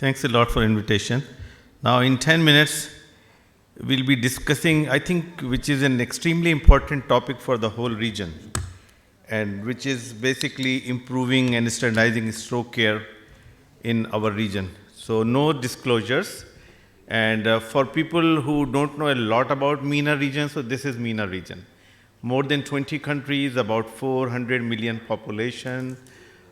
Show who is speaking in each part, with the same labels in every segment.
Speaker 1: Thanks a lot for invitation. Now in 10 minutes, we'll be discussing, I think, which is an extremely important topic for the whole region, and which is basically improving and standardizing stroke care in our region. So no disclosures. And for people who don't know a lot about MENA region, so this is MENA region. More than 20 countries, about 400 million population.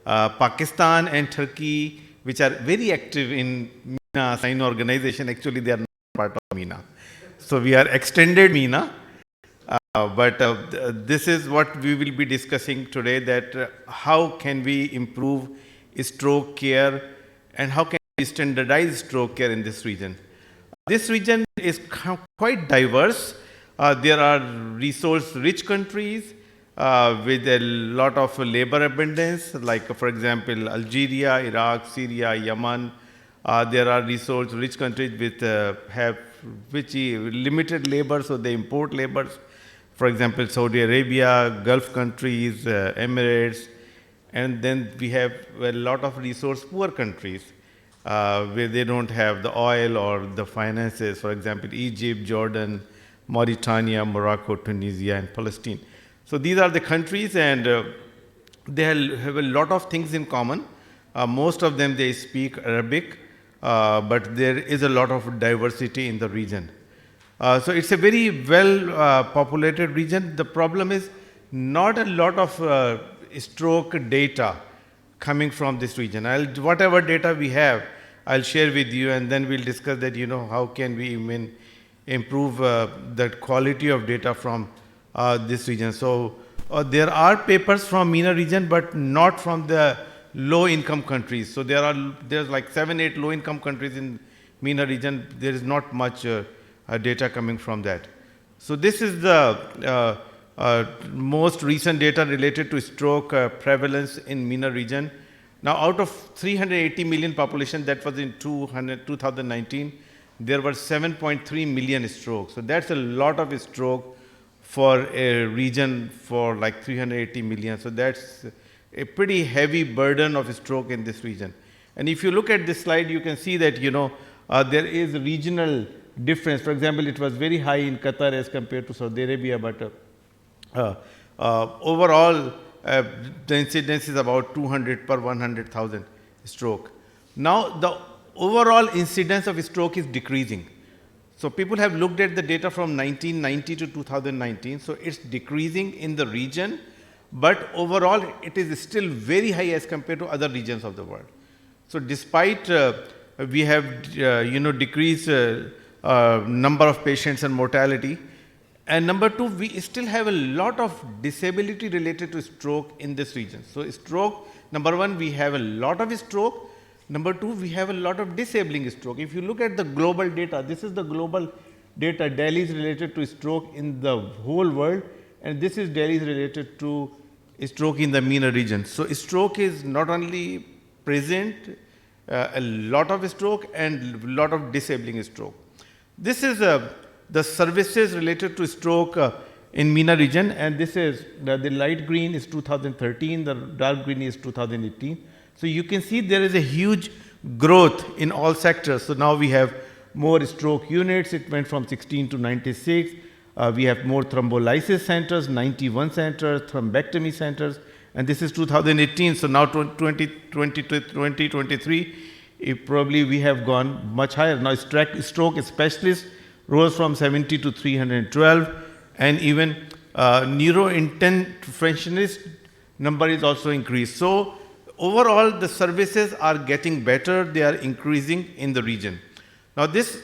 Speaker 1: Pakistan and Turkey, which are very active in MENA sign organization, actually they are not part of MENA. So we are extended MENA, but this is what we will be discussing today, that how can we improve stroke care and how can we standardize stroke care in this region. This region is quite diverse. There are resource-rich countries with a lot of labor abundance, like for example, Algeria, Iraq, Syria, Yemen. There are resource-rich countries with have limited labor, so they import labor. For example, Saudi Arabia, Gulf countries, Emirates, and then we have a lot of resource-poor countries where they don't have the oil or the finances. For example, Egypt, Jordan, Mauritania, Morocco, Tunisia, and Palestine. So these are the countries, and they have a lot of things in common. Most of them, they speak Arabic, but there is a lot of diversity in the region. So it's a very well populated region. The problem is not a lot of stroke data coming from this region. Whatever data we have, I'll share with you, and then we'll discuss that, how can we even improve the quality of data from this region. So there are papers from MENA region, but not from the low-income countries. So there's like 7-8 low-income countries in MENA region. There is not much data coming from that. So this is the most recent data related to stroke prevalence in MENA region. Now, out of 380 million population, that was in 2019, there were 7.3 million strokes. So that's a lot of stroke for a region for like 380 million. So that's a pretty heavy burden of stroke in this region. And if you look at this slide, you can see that, there is a regional difference. For example, it was very high in Qatar as compared to Saudi Arabia, but overall, the incidence is about 200 per 100,000 stroke. Now, the overall incidence of stroke is decreasing. So people have looked at the data from 1990 to 2019. So it's decreasing in the region, but overall it is still very high as compared to other regions of the world. So despite we have decreased number of patients and mortality, and number two, we still have a lot of disability related to stroke in this region. So stroke, number one, we have a lot of stroke. Number two, we have a lot of disabling stroke. If you look at the global data, this is the global data, Delhi's related to stroke in the whole world, and this is Delhi's related to stroke in the MENA region. So stroke is not only present, a lot of stroke and a lot of disabling stroke. This is the services related to stroke in MENA region, and this is the light green is 2013, the dark green is 2018. So you can see there is a huge growth in all sectors. So now we have more stroke units. It went from 16 to 96. We have more thrombolysis centers, 91 centers, thrombectomy centers, and this is 2018. So now 2020 to 2023, probably we have gone much higher. Now stroke specialists rose from 70 to 312, and even neurointerventionist number is also increased. So overall, the services are getting better. They are increasing in the region. Now this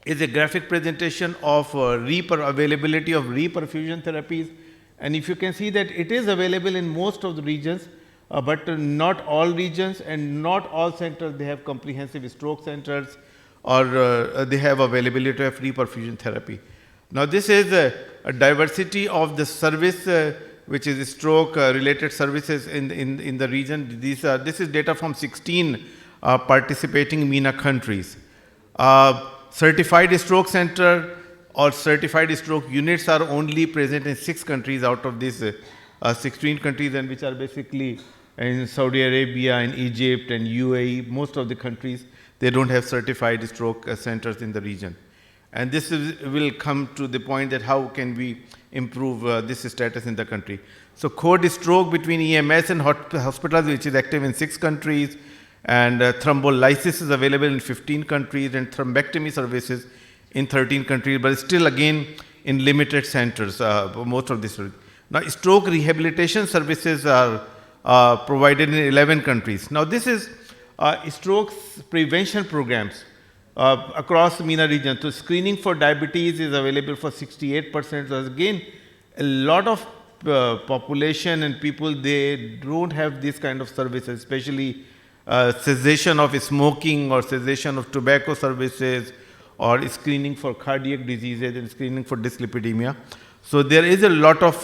Speaker 1: is a graphic presentation of availability of reperfusion therapies. And if you can see that it is available in most of the regions, but not all regions and not all centers, they have comprehensive stroke centers, or they have availability of reperfusion therapy. Now this is a diversity of the service, which is stroke related services in the region. This is data from 16 participating MENA countries. Certified stroke center or certified stroke units are only present in 6 countries out of these 16 countries, and which are basically in Saudi Arabia, in Egypt, and UAE. Most of the countries, they don't have certified stroke centers in the region. And this will come to the point that how can we improve this status in the country. So code stroke between EMS and hospitals, which is active in 6 countries, and thrombolysis is available in 15 countries, and thrombectomy services in 13 countries, but still again in limited centers, most of this. Now stroke rehabilitation services are provided in 11 countries. Now this is stroke prevention programs across the MENA region. So screening for diabetes is available for 68%. So again, a lot of population and people, they don't have this kind of services, especially cessation of smoking or cessation of tobacco services, or screening for cardiac diseases and screening for dyslipidemia. So there is a lot of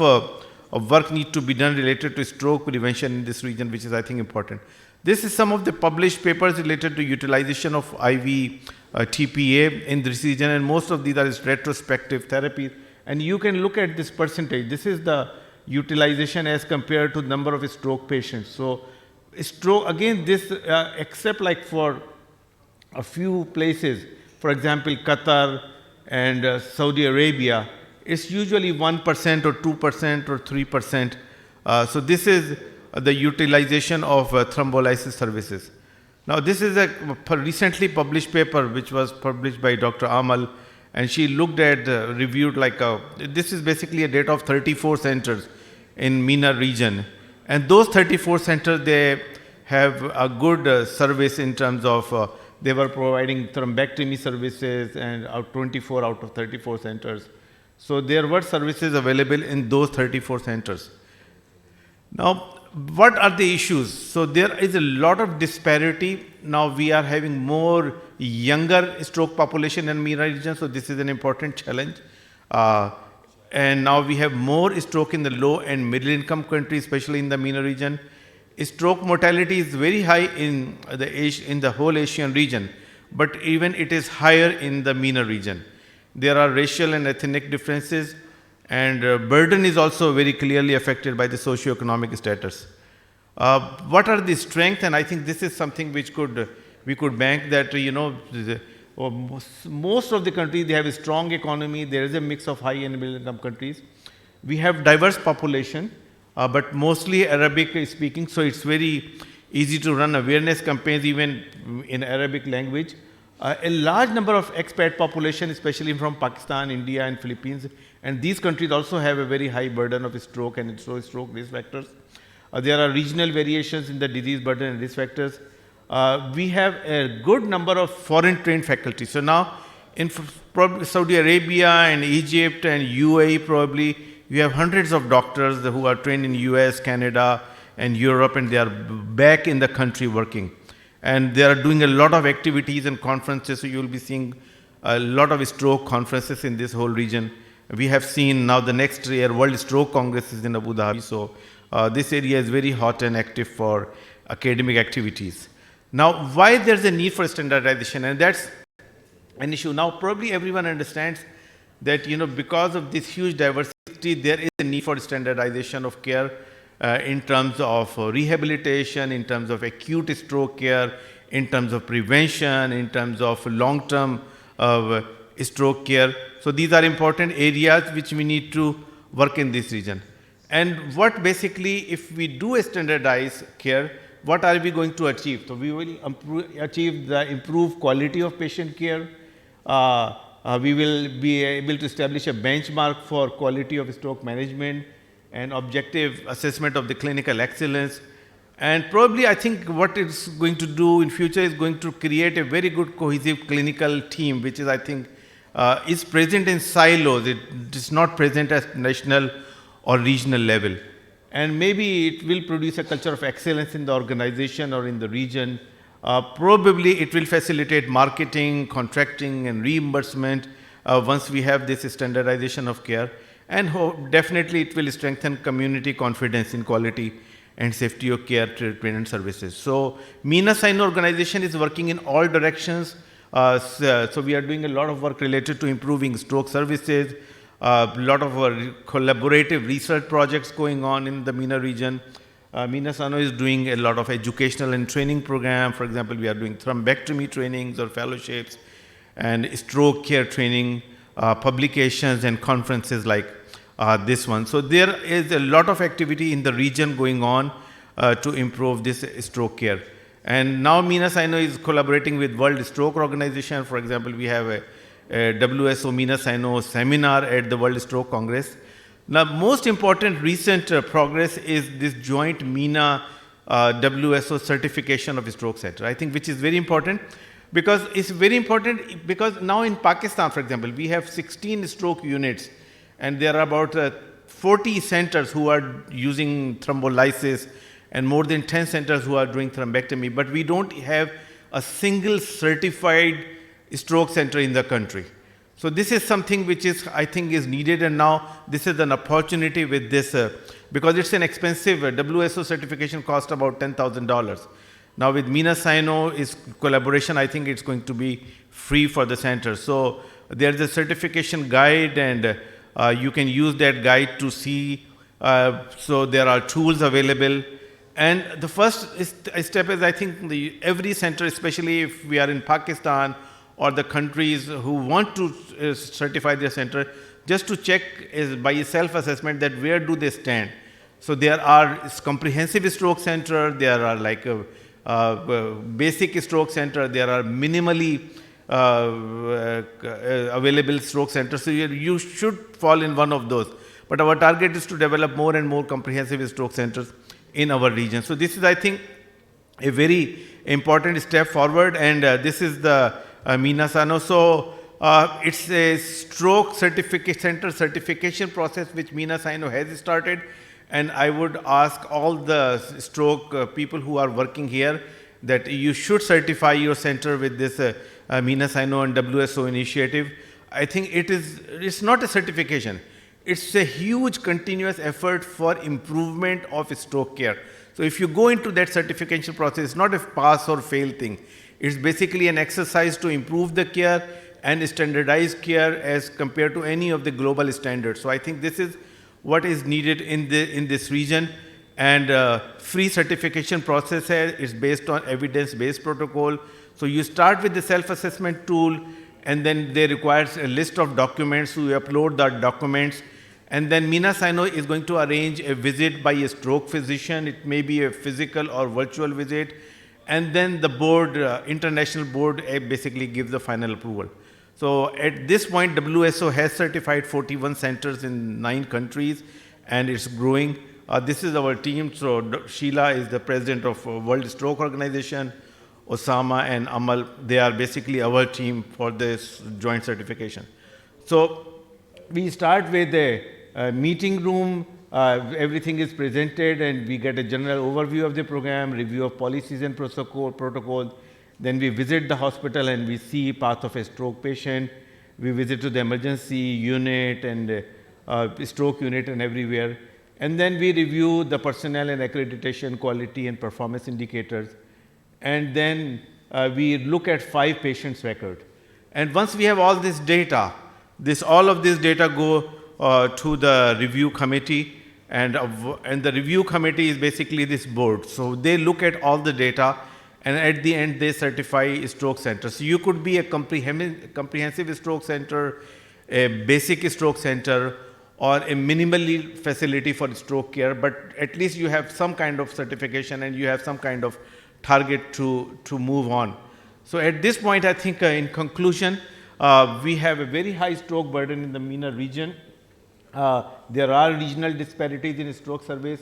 Speaker 1: work need to be done related to stroke prevention in this region, which is, I think, important. This is some of the published papers related to utilization of IV TPA in this region, and most of these are retrospective therapies. And you can look at this percentage. This is the utilization as compared to number of stroke patients. So stroke, again, this except like for a few places, for example, Qatar and Saudi Arabia, it's usually 1% or 2% or 3%. So this is the utilization of thrombolysis services. Now this is a recently published paper which was published by Dr. Amal, and she looked at, reviewed this is basically a data of 34 centers in MENA region. And those 34 centers, they have a good service in terms of, they were providing thrombectomy services, and 24 out of 34 centers. So there were services available in those 34 centers. Now, what are the issues? So there is a lot of disparity. Now we are having more younger stroke population in MENA region, so this is an important challenge. And now we have more stroke in the low and middle income countries, especially in the MENA region. Stroke mortality is very high in the whole Asian region, but even it is higher in the MENA region. There are racial and ethnic differences, and burden is also very clearly affected by the socio-economic status. What are the strengths? And I think this is something which we could bank that, most of the countries, they have a strong economy. There is a mix of high and middle income countries. We have diverse population, but mostly Arabic speaking, so it's very easy to run awareness campaigns even in Arabic language. A large number of expat population, especially from Pakistan, India, and Philippines, and these countries also have a very high burden of stroke and stroke risk factors. There are regional variations in the disease burden and risk factors. We have a good number of foreign trained faculty. So now in Saudi Arabia and Egypt and UAE, probably you have hundreds of doctors who are trained in US, Canada, and Europe, and they are back in the country working. And they are doing a lot of activities and conferences, so you will be seeing a lot of stroke conferences in this whole region. We have seen now the next year World Stroke Congress is in Abu Dhabi, so this area is very hot and active for academic activities. Now, why there's a need for standardization, and that's an issue. Now, probably everyone understands that, because of this huge diversity, there is a need for standardization of care in terms of rehabilitation, in terms of acute stroke care, in terms of prevention, in terms of long-term stroke care. So these are important areas which we need to work in this region. And what basically, if we do a standardized care, what are we going to achieve? So we will achieve the improved quality of patient care. We will be able to establish a benchmark for quality of stroke management and objective assessment of the clinical excellence. And probably I think what it's going to do in future is going to create a very good cohesive clinical team, which is, I think, is present in silos. It is not present at national or regional level. And maybe it will produce a culture of excellence in the organization or in the region. Probably it will facilitate marketing, contracting, and reimbursement once we have this standardization of care. And definitely it will strengthen community confidence in quality and safety of care treatment and services. So MENA Sign organization is working in all directions. So we are doing a lot of work related to improving stroke services, a lot of collaborative research projects going on in the MENA region. Mina Sano is doing a lot of educational and training program. For example, we are doing thrombectomy trainings or fellowships and stroke care training, publications and conferences like this one. So there is a lot of activity in the region going on to improve this stroke care. And now Mina Sino is collaborating with World Stroke Organization. For example, we have a WSO Mina Sino seminar at the World Stroke Congress. Now, most important recent progress is this joint MENA WSO certification of stroke center, I think, which is very important because it's very important because now in Pakistan, for example, we have 16 stroke units and there are about 40 centers who are using thrombolysis and more than 10 centers who are doing thrombectomy, but we don't have a single certified stroke center in the country. So this is something which is, I think, is needed, and now this is an opportunity with this, because it's an expensive, WSO certification cost about $10,000. Now with Mina Sino is collaboration, I think it's going to be free for the center. So there's a certification guide and you can use that guide to see, so there are tools available. And the first step is, I think, every center, especially if we are in Pakistan, or the countries who want to certify their center, just to check is by a self-assessment that where do they stand. So there are comprehensive stroke center, there are like a basic stroke center, there are minimally available stroke centers. So you should fall in one of those. But our target is to develop more and more comprehensive stroke centers in our region. So this is, I think, a very important step forward, and this is the Mina Sano. So it's a stroke center certification process which Mina Sino has started, and I would ask all the stroke people who are working here that you should certify your center with this Mina Sino and WSO initiative. I think it's not a certification. It's a huge continuous effort for improvement of stroke care. So if you go into that certification process, it's not a pass or fail thing. It's basically an exercise to improve the care and standardize care as compared to any of the global standards. So I think this is what is needed in this region. And free certification process is based on evidence-based protocol. So you start with the self-assessment tool, and then they require a list of documents. So you upload the documents. And then Mina Sino is going to arrange a visit by a stroke physician. It may be a physical or virtual visit. And then the board, international board, basically gives the final approval. So at this point, WSO has certified 41 centers in 9 countries, and it's growing. This is our team. So Sheila is the president of World Stroke Organization. Osama and Amal, they are basically our team for this joint certification. So we start with a meeting room. Everything is presented and we get a general overview of the program, review of policies and protocols. Then we visit the hospital and we see path of a stroke patient. We visit to the emergency unit and stroke unit and everywhere. And then we review the personnel and accreditation quality and performance indicators. And then we look at 5 patients' record. And once we have all this data, all of this data go to the review committee. And the review committee is basically this board. So they look at all the data, and at the end they certify stroke center. So you could be a comprehensive stroke center, a basic stroke center, or a minimally facility for stroke care, but at least you have some kind of certification and you have some kind of target to move on. So at this point, I think in conclusion, we have a very high stroke burden in the MENA region. There are regional disparities in stroke service,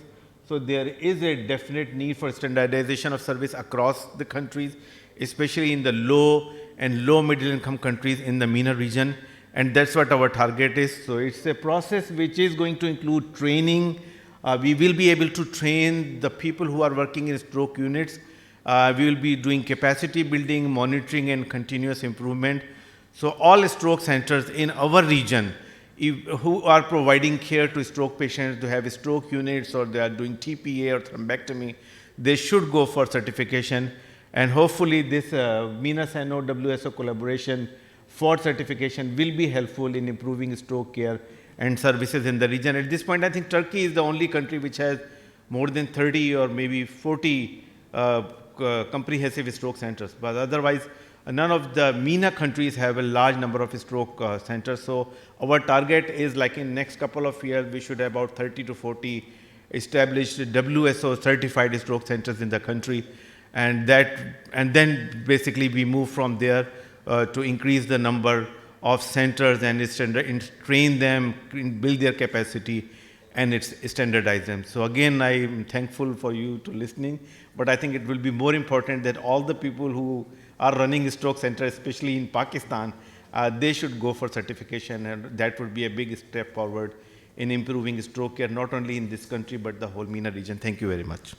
Speaker 1: so there is a definite need for standardization of service across the countries, especially in the low and low middle income countries in the MENA region, and that's what our target is. So it's a process which is going to include training. We will be able to train the people who are working in stroke units. We will be doing capacity building, monitoring, and continuous improvement. So all stroke centers in our region who are providing care to stroke patients, to have stroke units, or they are doing TPA or thrombectomy, they should go for certification. And hopefully this MENA Sino WSO collaboration for certification will be helpful in improving stroke care and services in the region. At this point, I think Turkey is the only country which has more than 30 or maybe 40 comprehensive stroke centers. But otherwise, none of the MENA countries have a large number of stroke centers. So our target is like in next couple of years, we should have about 30 to 40 established WSO certified stroke centers in the country. And then basically we move from there to increase the number of centers and train them, build their capacity, and standardize them. So again, I am thankful for you to listening, but I think it will be more important that all the people who are running stroke centers, especially in Pakistan, they should go for certification, and that would be a big step forward in improving stroke care, not only in this country, but the whole MENA region. Thank you very much.